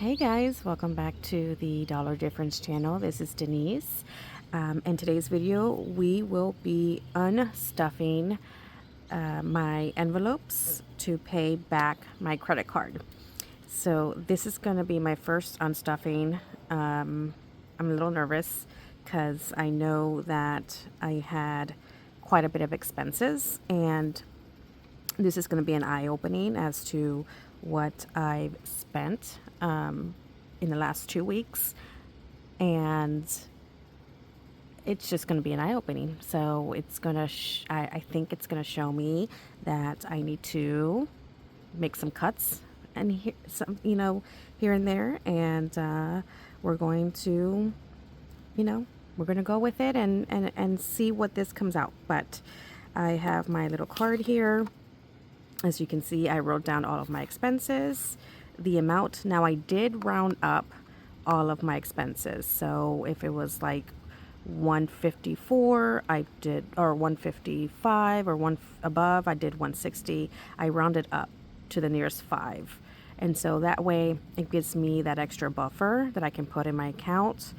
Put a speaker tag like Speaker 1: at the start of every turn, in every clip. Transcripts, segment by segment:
Speaker 1: Hey guys, welcome back to the Dollar Difference channel. This is Denise. In today's video, we will be unstuffing my envelopes to pay back my credit card. So this is going to be my first unstuffing. I'm a little nervous because I know that I had quite a bit of expenses, and this is going to be an eye-opening as to what I've spent in the last 2 weeks, and it's just going to be an eye-opening. So it's going to I think it's going to show me that I need to make some cuts and here and there, and we're going to we're going to go with it and see what this comes out. But I have my little card here. As you can see, I wrote down all of my expenses, the amount. Now I did round up all of my expenses. So if it was like 154, I did, or 155, or one above, I did 160. I rounded up to the nearest 5. And so that way it gives me that extra buffer that I can put in my account.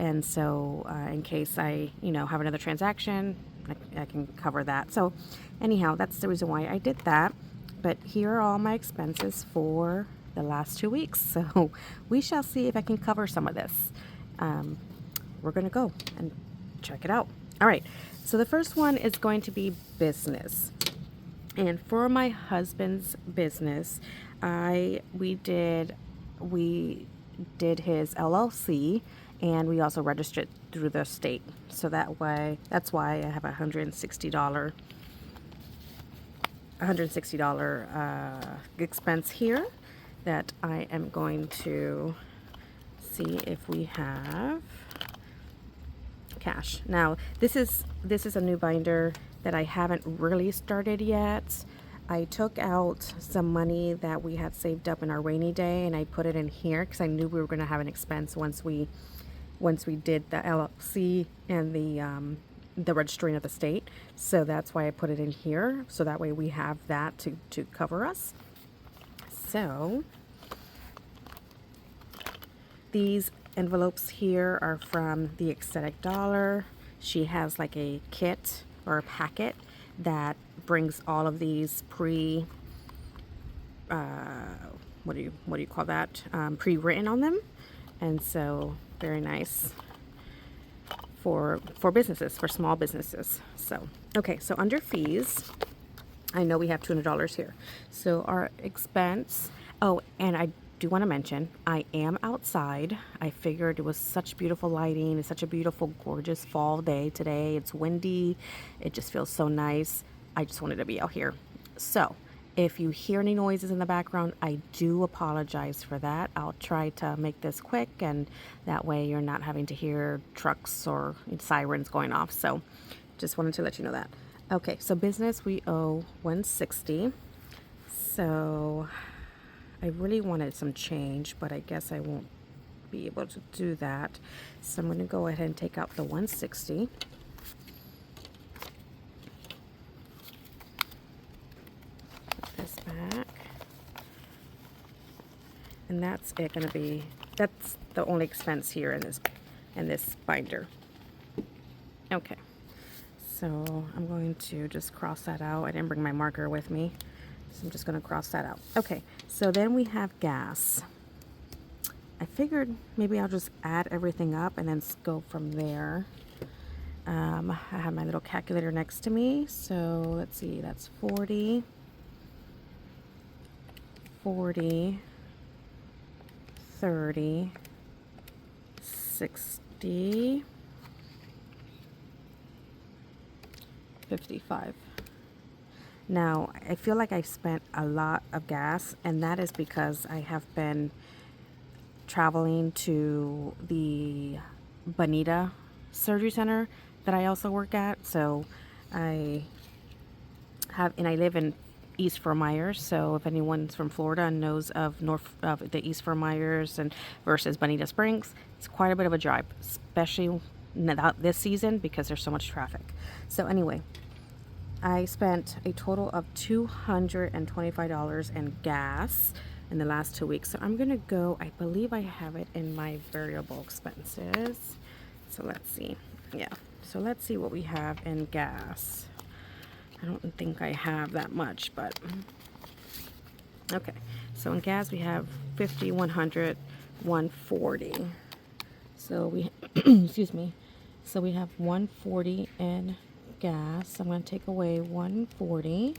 Speaker 1: And so in case I, have another transaction, I can cover that. So anyhow, that's the reason why I did that. But here are all my expenses for the last 2 weeks. So we shall see if I can cover some of this. We're going to go and check it out. All right. So the first one is going to be business. And for my husband's business, we did his LLC, and we also registered through the state. So that's why I have $160 expense here that I am going to see if we have cash. Now this is a new binder that I haven't really started yet. I took out some money that we had saved up in our rainy day, and I put it in here because I knew we were going to have an expense once we did the LLC and the registering of the state. So that's why I put it in here, so that way we have that to cover us. So these envelopes here are from the Ecstatic Dollar. She has like a kit or a packet that brings all of these what do you call that, pre-written on them. And so very nice for businesses, for small businesses. So okay, so under fees, I know we have $200 here. So our expense, oh, and I do want to mention, I am outside. I figured it was such beautiful lighting. It's such a beautiful, gorgeous fall day today. It's windy. It just feels so nice. I just wanted to be out here. So if you hear any noises in the background, I do apologize for that. I'll try to make this quick, and that way you're not having to hear trucks or sirens going off. So just wanted to let you know that. Okay, so business, we owe $160. So I really wanted some change, but I guess I won't be able to do that. So I'm going to go ahead and take out the $160. Put this back. And that's it going to be, that's the only expense here in this binder. Okay. So I'm going to just cross that out. I didn't bring my marker with me, so I'm just going to cross that out. Okay, so then we have gas. I figured maybe I'll just add everything up and then go from there. I have my little calculator next to me. So let's see, that's 40, 30, 60, 55. Now, I feel like I spent a lot of gas, and that is because I have been traveling to the Bonita Surgery Center that I also work at. So I live in East Fort Myers. So if anyone's from Florida and knows of the East Fort Myers and versus Bonita Springs, it's quite a bit of a drive, especially not this season because there's so much traffic. So anyway, I spent a total of $225 in gas, in the last 2 weeks. So I'm gonna go, I believe I have it in my variable expenses. So let's see. Yeah, so let's see what we have in gas. I don't think I have that much, but okay. So in gas we have 50, 100, 140. So we excuse me. So we have 140 in gas. I'm going to take away 140.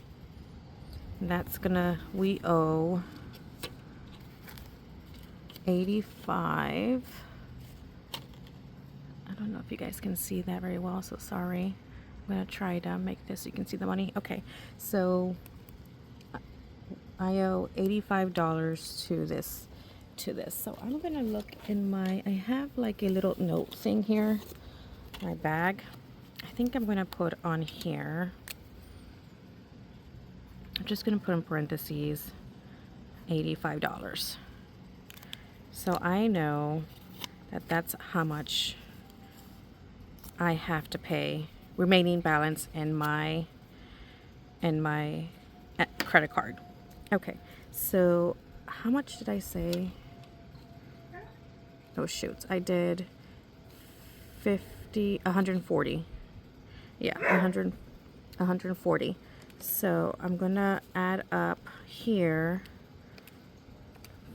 Speaker 1: That's gonna, we owe 85. I don't know if you guys can see that very well, so sorry. I'm gonna try to make this so you can see the money. Okay, so I owe $85 to this. So I'm gonna look in my, I have like a little note thing here, my bag. I think I'm gonna put on here, I'm just gonna put in parentheses $85. So I know that that's how much I have to pay remaining balance in my credit card. Okay, so how much did I say? Oh shoots, I did 140. Yeah, 140. So I'm gonna add up here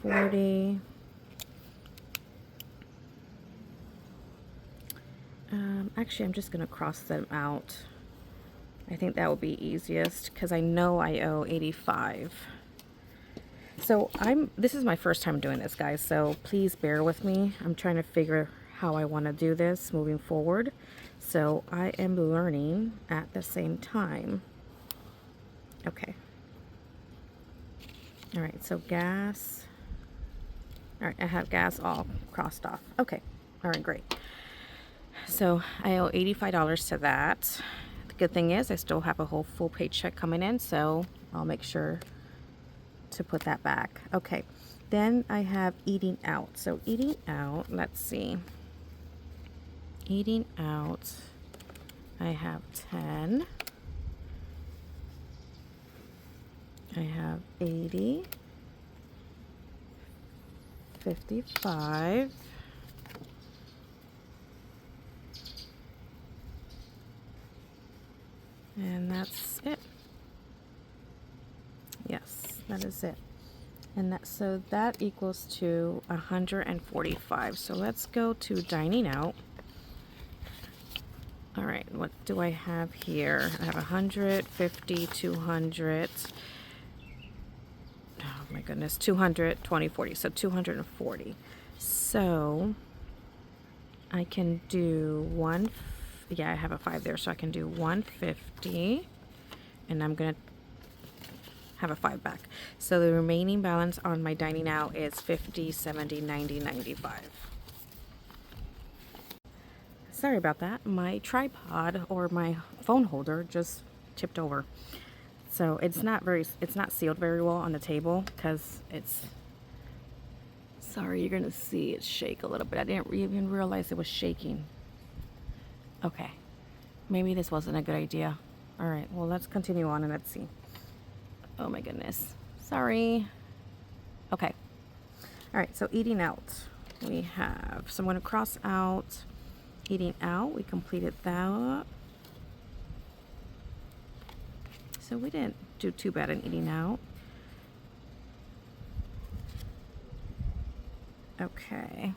Speaker 1: 40. Actually, I'm just gonna cross them out. I think that will be easiest because I know I owe 85. So this is my first time doing this, guys, so please bear with me. I'm trying to figure how I want to do this moving forward. So I am learning at the same time. Okay. All right, so gas. All right, I have gas all crossed off. Okay, all right, great. So I owe $85 to that. The good thing is I still have a whole full paycheck coming in, so I'll make sure to put that back. Okay, then I have eating out. So eating out, let's see. Eating out, I have 10. I have 80, 55, and that's it. Yes, that is it. And so that equals to 145. So let's go to dining out. All right, what do I have here? I have 150, 200. Oh my goodness, 200, 20, 40. So 240. So I can do yeah, I have a 5 there, so I can do 150. And I'm gonna have a 5 back. So the remaining balance on my dining out is 50, 70, 90, 95. Sorry about that. My tripod or my phone holder just tipped over. So it's not sealed very well on the table because sorry, you're gonna see it shake a little bit. I didn't even realize it was shaking. Okay, maybe this wasn't a good idea. All right, well, let's continue on and let's see. Oh my goodness, sorry. Okay, all right, so eating out we have, so I'm gonna cross out eating out. We completed that. So we didn't do too bad in eating out. Okay.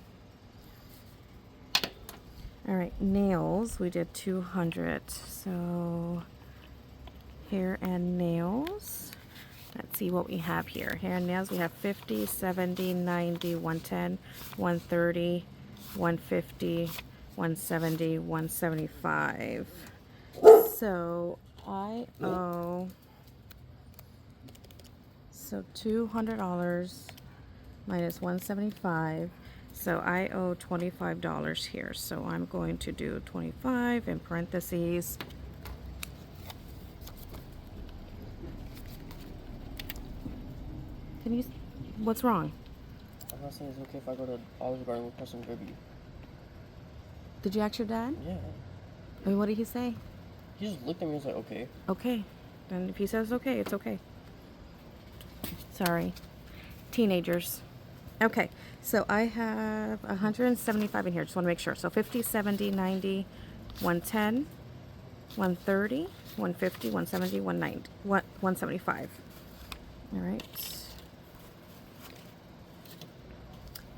Speaker 1: All right, nails, we did 200. So hair and nails. Let's see what we have here. Hair and nails, we have 50, 70, 90, 110, 130, 150, 170, 175. So I owe, so $200 minus 175. So I owe $25 here. So I'm going to do 25 in parentheses. Can you, what's wrong?
Speaker 2: I'm not saying it's okay if I go to Olive Garden with some gravy.
Speaker 1: Did you ask your dad?
Speaker 2: Yeah.
Speaker 1: I mean, what did he say?
Speaker 2: He just looked at me and was like, okay.
Speaker 1: Okay. Then if he says okay, it's okay. Sorry. teenagers. Okay, so I have 175 in here. Just want to make sure. So 50, 70, 90, 110, 130, 150, 170, 190, 175. All right.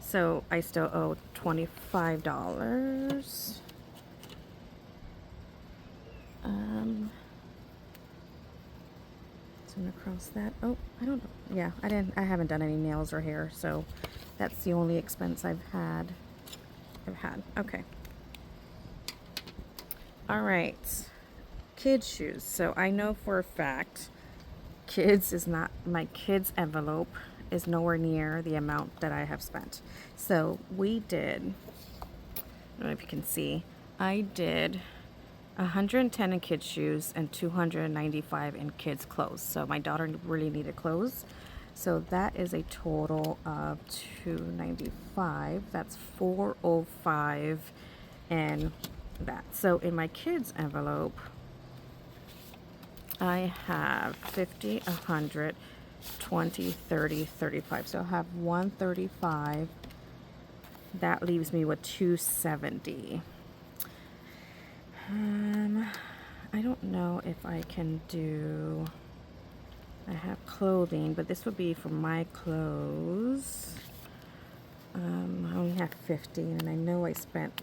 Speaker 1: So I still owe $25. So I'm gonna cross that. Oh, I don't know. Yeah, I haven't done any nails or hair, so that's the only expense I've had. Okay. All right. Kids shoes. So I know for a fact my kids envelope is nowhere near the amount that I have spent. So we did, I don't know if you can see, I did 110 in kids shoes and 295 in kids clothes. So my daughter really needed clothes. So that is a total of 295. That's 405 and that. So in my kids envelope, I have 50, 100, 20, 30, 35. So I have 135. That leaves me with 270. I don't know if I can do, I have clothing, but this would be for my clothes. I only have 50, and I know I spent,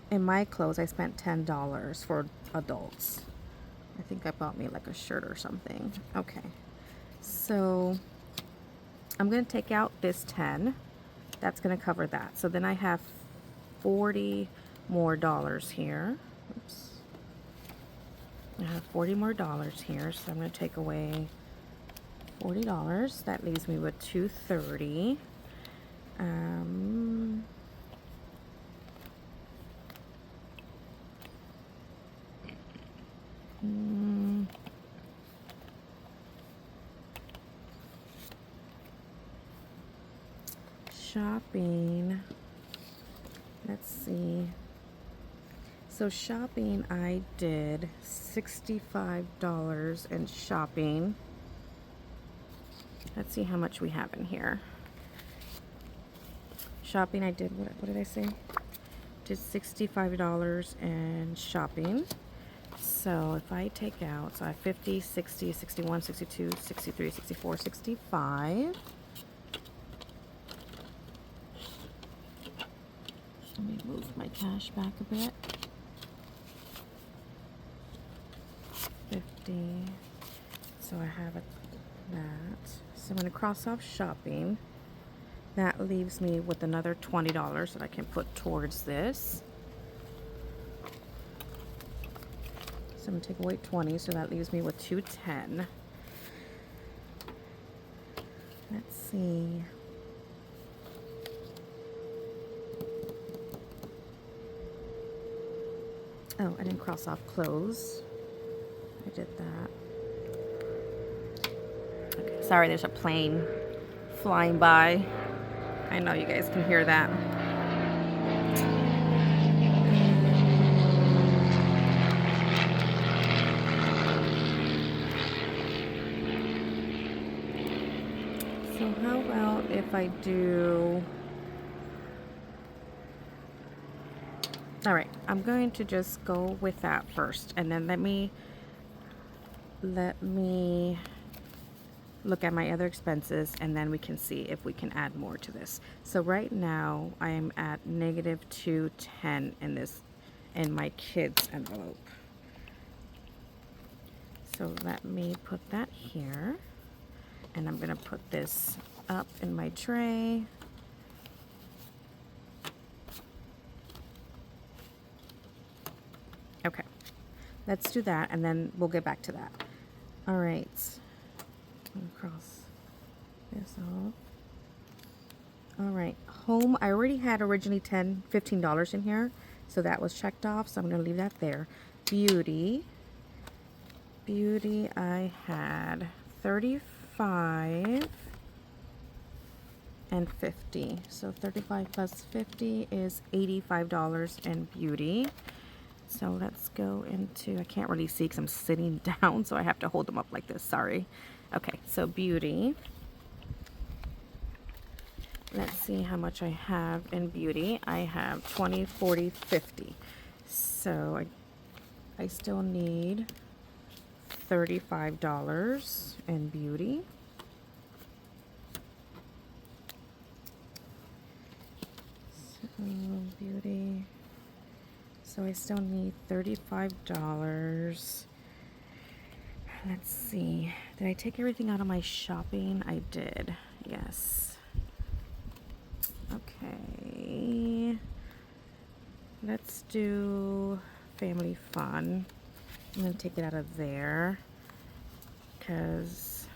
Speaker 1: in my clothes, I spent $10 for adults. I think I bought me like a shirt or something. Okay, so I'm gonna take out this 10. That's gonna cover that. So then I have 40 more dollars here. Oops. I have 40 more dollars here, so I'm gonna take away $40. That leaves me with 230. Shopping. Let's see. So shopping, I did $65 in shopping. Let's see how much we have in here. Shopping, I did, what did I say? Did $65 in shopping. So if I take out, so I have 50, 60, 61, 62, 63, 64, 65. Let me move my cash back a bit. 50. So I have that. So I'm going to cross off shopping. That leaves me with another $20 that I can put towards this. So I'm going to take away 20, so that leaves me with 210. Let's see. Oh, I didn't cross off clothes. I did that. Okay, sorry, there's a plane flying by. I know you guys can hear that. So how about if I do... All right, I'm going to just go with that first, and then let me look at my other expenses, and then we can see if we can add more to this. So right now I am at negative 210 in my kids envelope. So let me put that here, and I'm gonna put this up in my tray. Okay, let's do that, and then we'll get back to that. All right, I'm gonna cross this off. All right, home, I already had originally $15 in here, so that was checked off, so I'm gonna leave that there. Beauty, I had 35 and 50, so 35 plus 50 is $85 in beauty. So let's go into, I can't really see because I'm sitting down, so I have to hold them up like this, sorry. Okay, so beauty. Let's see how much I have in beauty. I have 20, 40, 50. So I still need $35 in beauty. So beauty. So I still need $35. Let's see. Did I take everything out of my shopping? I did. Yes. Okay. Let's do family fun. I'm going to take it out of there because,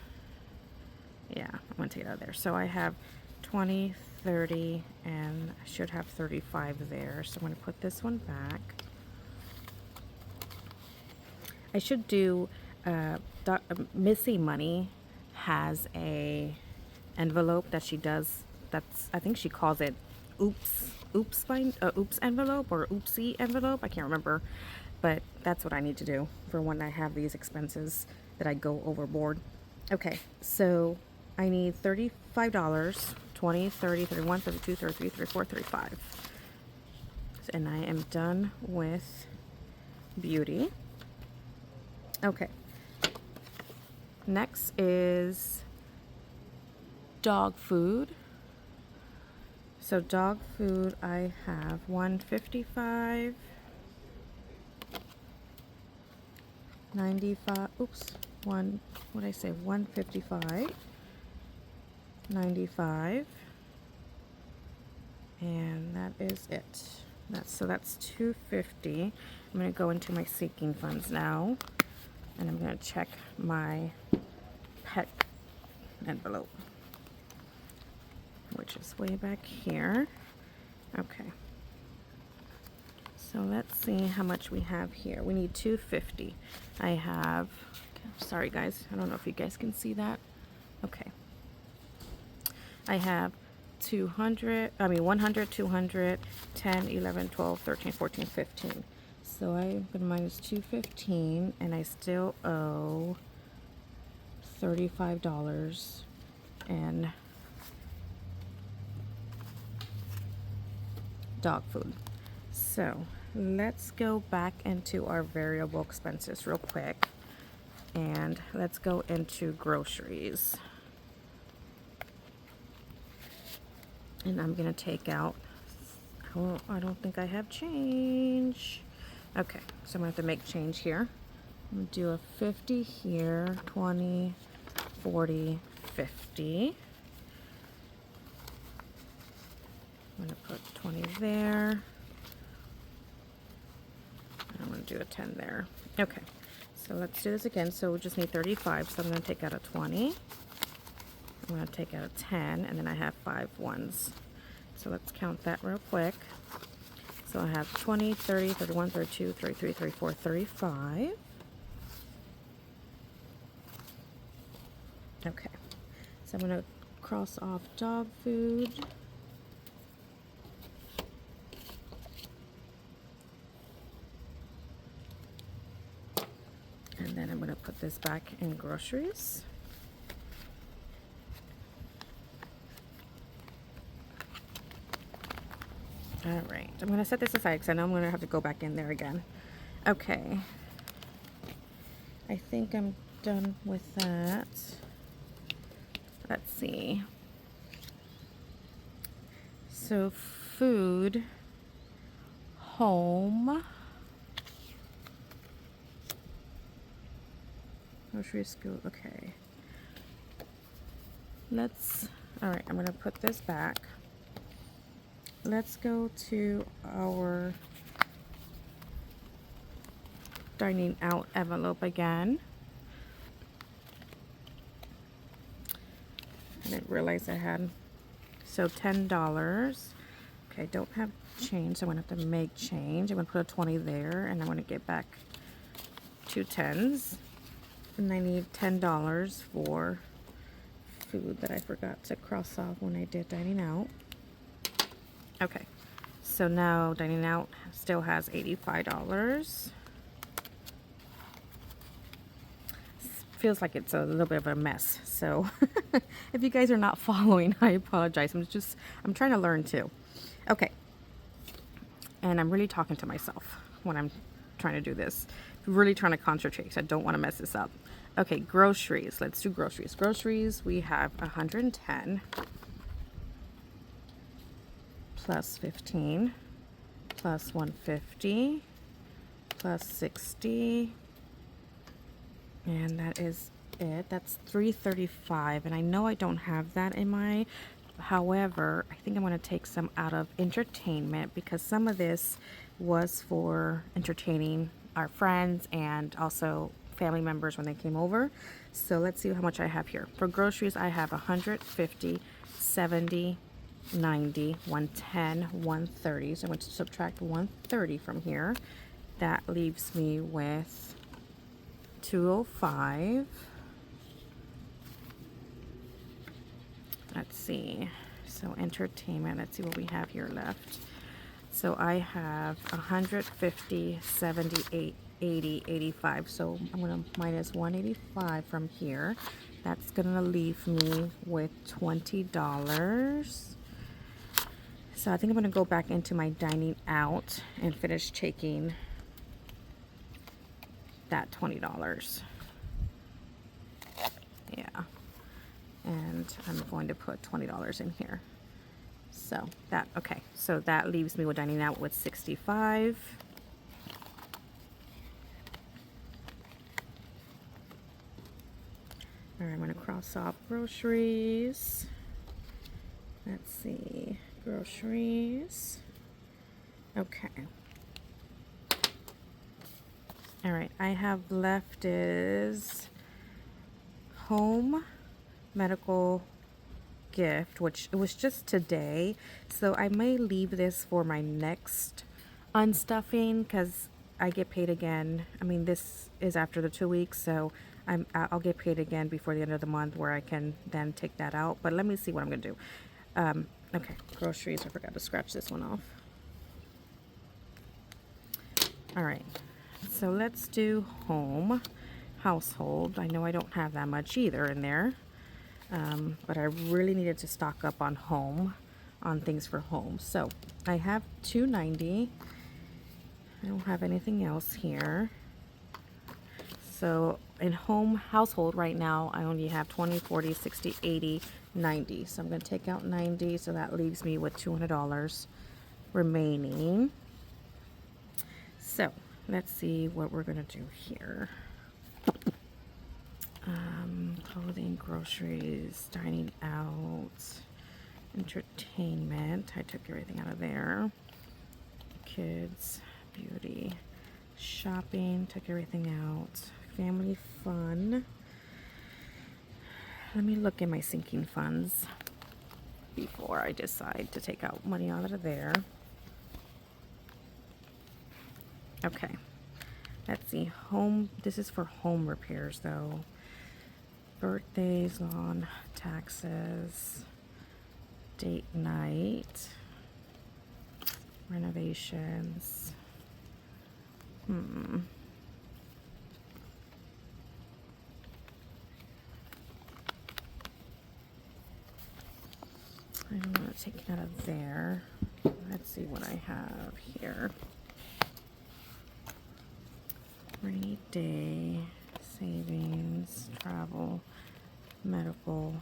Speaker 1: yeah, I'm going to take it out of there. So I have 20, 30, and I should have 35 there. So I'm going to put this one back. I should do, Missy Money has a envelope that she does. That's, I think she calls it oops envelope or oopsie envelope. I can't remember, but that's what I need to do for when I have these expenses that I go overboard. Okay, so I need $35, 20, 30, 31, 32, 33, 34, 35. And I am done with beauty. Okay. Next is dog food. So dog food, I have 155, 95, oops, what did I say? 155, 95, and that is it. That's 250. I'm going to go into my sinking funds now, and I'm going to check my pet envelope, which is way back here. Okay. So let's see how much we have here. We need 250. I have, sorry guys, I don't know if you guys can see that. Okay. I have 100, 200, 10, 11, 12, 13, 14, 15. So I'm going to minus 215, and I still owe $35 and dog food. So let's go back into our variable expenses real quick, and let's go into groceries. And I'm gonna take out, oh, I don't think I have change. Okay, so I'm gonna have to make change here. I'm gonna do a 50 here, 20, 40, 50. I'm going to put 20 there. And I'm going to do a 10 there. Okay, so let's do this again. So we just need 35. So I'm going to take out a 20. I'm going to take out a 10. And then I have 5 ones. So let's count that real quick. So I have 20, 30, 31, 32, 33, 34, 35. Okay, so I'm going to cross off dog food. And then I'm going to put this back in groceries. All right, I'm going to set this aside because I know I'm going to have to go back in there again. Okay, I think I'm done with that. Let's see. So food, home, grocery, school. Okay. All right, I'm going to put this back. Let's go to our dining out envelope again. I didn't realize I had, so $10. Okay, I don't have change, so I'm gonna have to make change. I'm gonna put a 20 there, and I'm gonna get back 2 10s. And I need $10 for food that I forgot to cross off when I did dining out. Okay, so now dining out still has $85. feels like it's a little bit of a mess. So if you guys are not following, I apologize. I'm trying to learn too. Okay. And I'm really talking to myself when I'm trying to do this. Really trying to concentrate because I don't want to mess this up. Okay, groceries. Let's do groceries. Groceries, we have 110 plus 15 plus 150 plus 60. And that is it. That's 335. And I know I don't have that in my, however, I think I'm going to take some out of entertainment because some of this was for entertaining our friends and also family members when they came over. So let's see how much I have here. For groceries, I have 150, 70, 90, 110, 130. So I'm going to subtract 130 from here. That leaves me with 205. Let's see. So entertainment, let's see what we have here left. So I have 150, 78, 80, 85. So I'm going to minus 185 from here. That's going to leave me with $20. So I think I'm going to go back into my dining out and finish taking that $20. Yeah. And I'm going to put $20 in here. So that, okay. So that leaves me with dining out with 65. All right, I'm going to cross off groceries. Let's see, groceries. Okay. All right, I have left is home medical gift, which it was just today. So I may leave this for my next unstuffing because I get paid again. I mean, this is after the 2 weeks, so I'll get paid again before the end of the month where I can then take that out. But let me see what I'm gonna do. Okay, groceries. I forgot to scratch this one off. All right, so let's do home, household. I know I don't have that much either in there, but I really needed to stock up on home, on things for home. So I have $290. I don't have anything else here. So in home household right now, I only have 20, 40, 60, 80, 90. So I'm going to take out 90. So that leaves me with $200 remaining. So let's see what we're going to do here. Clothing, groceries, dining out, entertainment. I took everything out of there. Kids, beauty, shopping, took everything out. Family fun. Let me look at my sinking funds before I decide to take out money out of there. Okay. Let's see. Home. This is for home repairs though. Birthdays, lawn, taxes, date night, renovations. I don't want to take it out of there. Let's see what I have here. Rainy day, savings, travel, medical,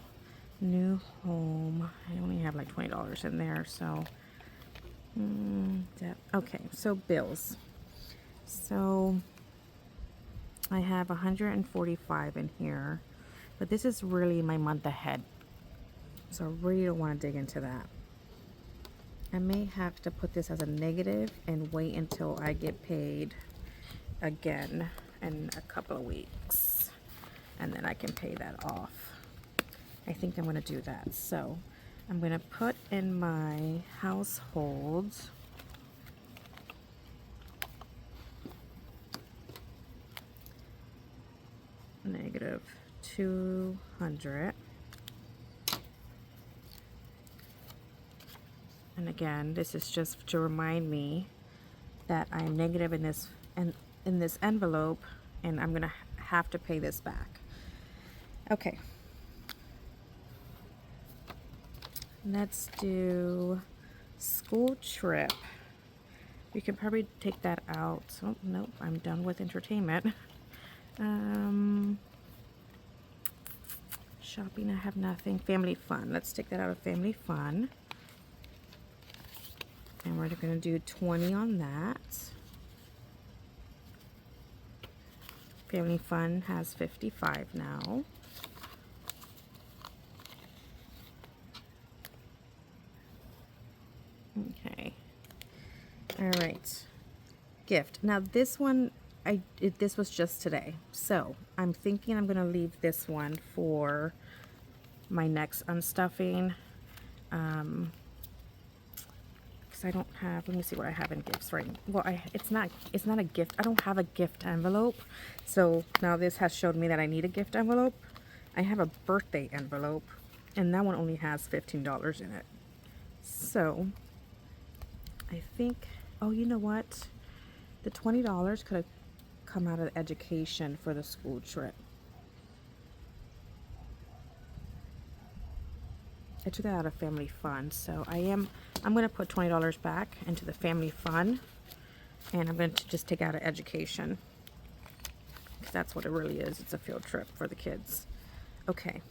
Speaker 1: new home. I only have like $20 in there, so okay, so bills. So I have 145 in here, but this is really my month ahead. So I really don't want to dig into that. I may have to put this as a negative and wait until I get paid again in a couple of weeks. And then I can pay that off. I think I'm going to do that. So I'm going to put in my household negative 200. And again, this is just to remind me that I am negative in this envelope, and I'm gonna have to pay this back. Okay. Let's do school trip. We can probably take that out. So, nope, I'm done with entertainment. Shopping, I have nothing. Family fun. Let's take that out of family fun. And we're going to do 20 on that. Family fun has 55 now. Okay. All right. Gift. Now this one, this was just today. So I'm thinking I'm going to leave this one for my next unstuffing. Because I don't have, let me see what I have in gifts right now. Well, it's not a gift. I don't have a gift envelope. So now this has showed me that I need a gift envelope. I have a birthday envelope, and that one only has $15 in it. So I think, oh, you know what? The $20 could have come out of education for the school trip. I took that out of family fun, so I'm going to put $20 back into the family fun, and I'm going to just take out of education, because that's what it really is. It's a field trip for the kids. Okay.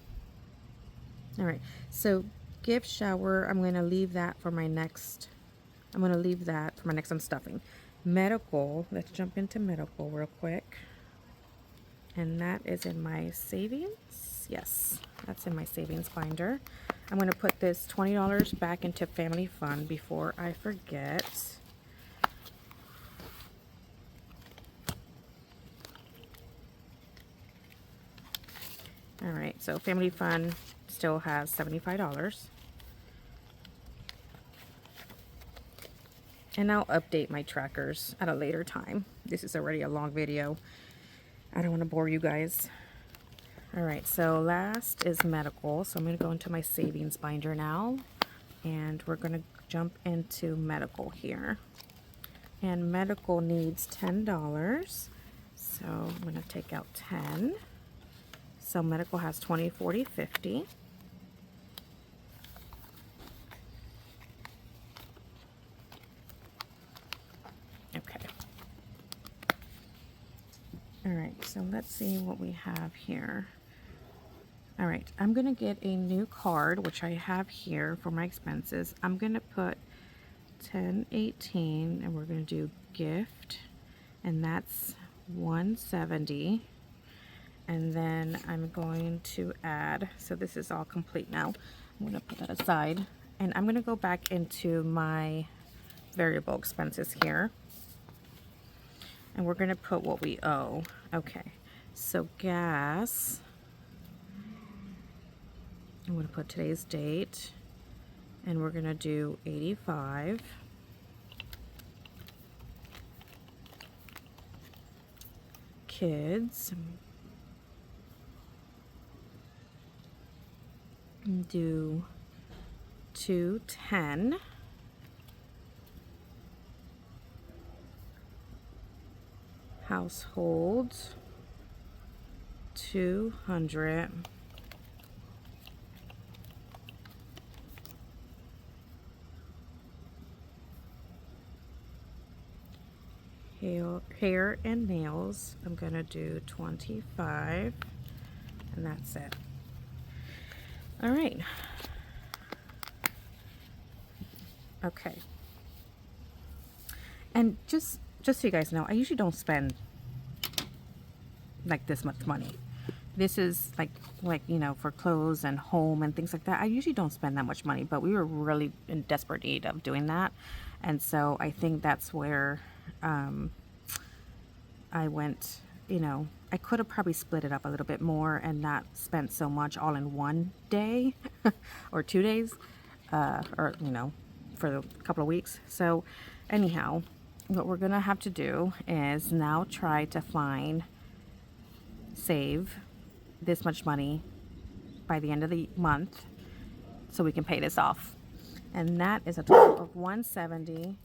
Speaker 1: All right. So gift shower, I'm going to leave that for my next. I'm going to leave that for my next unstuffing. Medical. Let's jump into medical real quick, and that is in my savings. Yes, that's in my savings binder. I'm going to put this $20 back into family fun before I forget. All right, so family fun still has $75. And I'll update my trackers at a later time. This is already a long video. I don't want to bore you guys. All right, so last is medical. So I'm going to go into my savings binder now, and we're going to jump into medical here. And medical needs $10. So I'm going to take out 10. So medical has 20, 40, 50. Okay. All right, so let's see what we have here. All right, I'm going to get a new card, which I have here for my expenses. I'm going to put 1018, and we're going to do gift, and that's 170. And then I'm going to add, so this is all complete now. I'm going to put that aside, and I'm going to go back into my variable expenses here, and we're going to put what we owe. Okay, so gas, I'm going to put today's date, and we're going to do 85. Kids, do 210. Households, 200. Hair and nails, I'm gonna do 25, and that's it. All right. Okay. And just so you guys know, I usually don't spend like this much money. This is like you know, for clothes and home and things like that. I usually don't spend that much money, but we were really in desperate need of doing that, and so I think that's where I went. You know, I could have probably split it up a little bit more and not spent so much all in one day or 2 days, or you know, for a couple of weeks. So anyhow, what we're gonna have to do is now try to save this much money by the end of the month so we can pay this off, and that is a total of 170,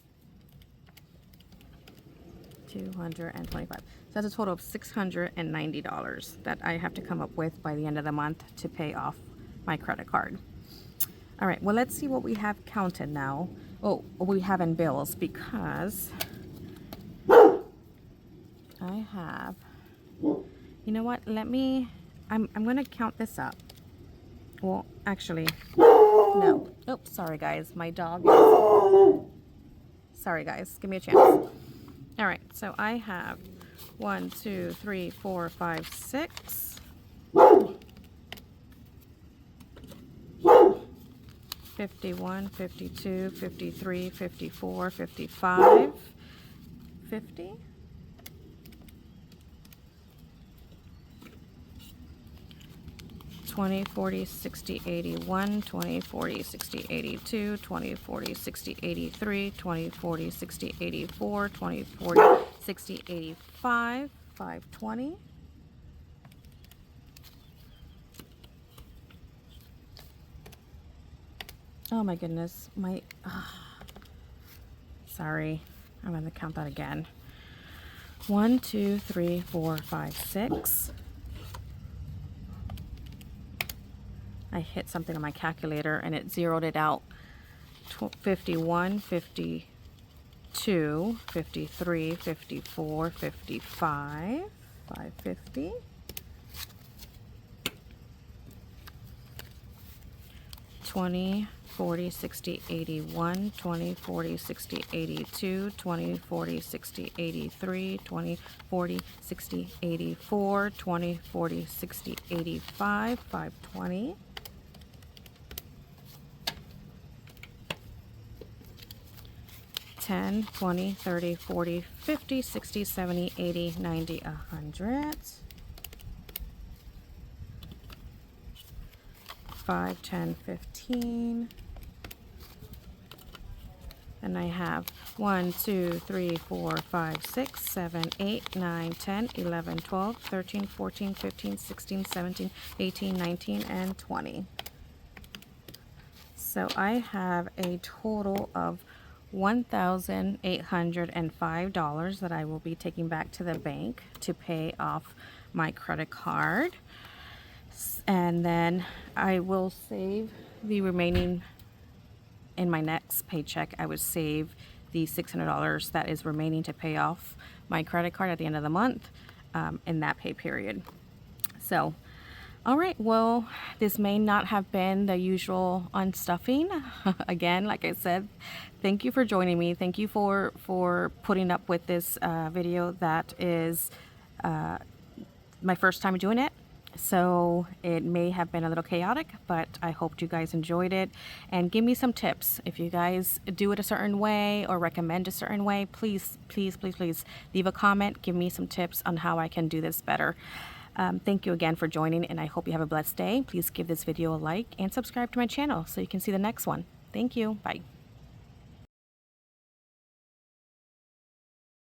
Speaker 1: 225. So that's a total of $690 that I have to come up with by the end of the month to pay off my credit card. All right, well, let's see what we have counted now. Oh, we have in bills, because I have, you know what, I'm gonna count this up. Well, actually, no. Oops, sorry guys, my dog is, sorry guys, give me a chance. All right, so I have 1, 2, 3, 4, 5, 6. 51, 52, 53, 54, 55, 50. 20, 40, 60, 81, 20, 40, 60, 82, 20, 40, 60, 83, 20, 40, 60, 84, 20, 40, 60, 85, 520. Oh my goodness, sorry, I'm gonna count that again. 1, 2, 3, 4, 5, 6. I hit something on my calculator and it zeroed it out. 51, 52, 53, 54, 55, 550. 20, 40, 60, 81, 20, 40, 60, 82, 20, 40, 60, 83, 20, 40, 60, 84, 20, 40, 60, 85, 520. 10, 20, 30, 40, 50, 60, 70, 80, 90, 100. 5, 10, 15. And I have 1, 2, 3, 4, 5, 6, 7, 8, 9, 10, 11, 12, 13, 14, 15, 16, 17, 18, 19, and 20. So I have a total of $1,805 that I will be taking back to the bank to pay off my credit card. And then I will save the remaining, in my next paycheck, I would save the $600 that is remaining to pay off my credit card at the end of the month in that pay period. So, all right, well, this may not have been the usual unstuffing. Again, like I said, thank you for joining me. Thank you for putting up with this video that is my first time doing it. So it may have been a little chaotic, but I hope you guys enjoyed it. And give me some tips. If you guys do it a certain way or recommend a certain way, please, please, please, please leave a comment. Give me some tips on how I can do this better. Thank you again for joining, and I hope you have a blessed day. Please give this video a like and subscribe to my channel so you can see the next one. Thank you. Bye.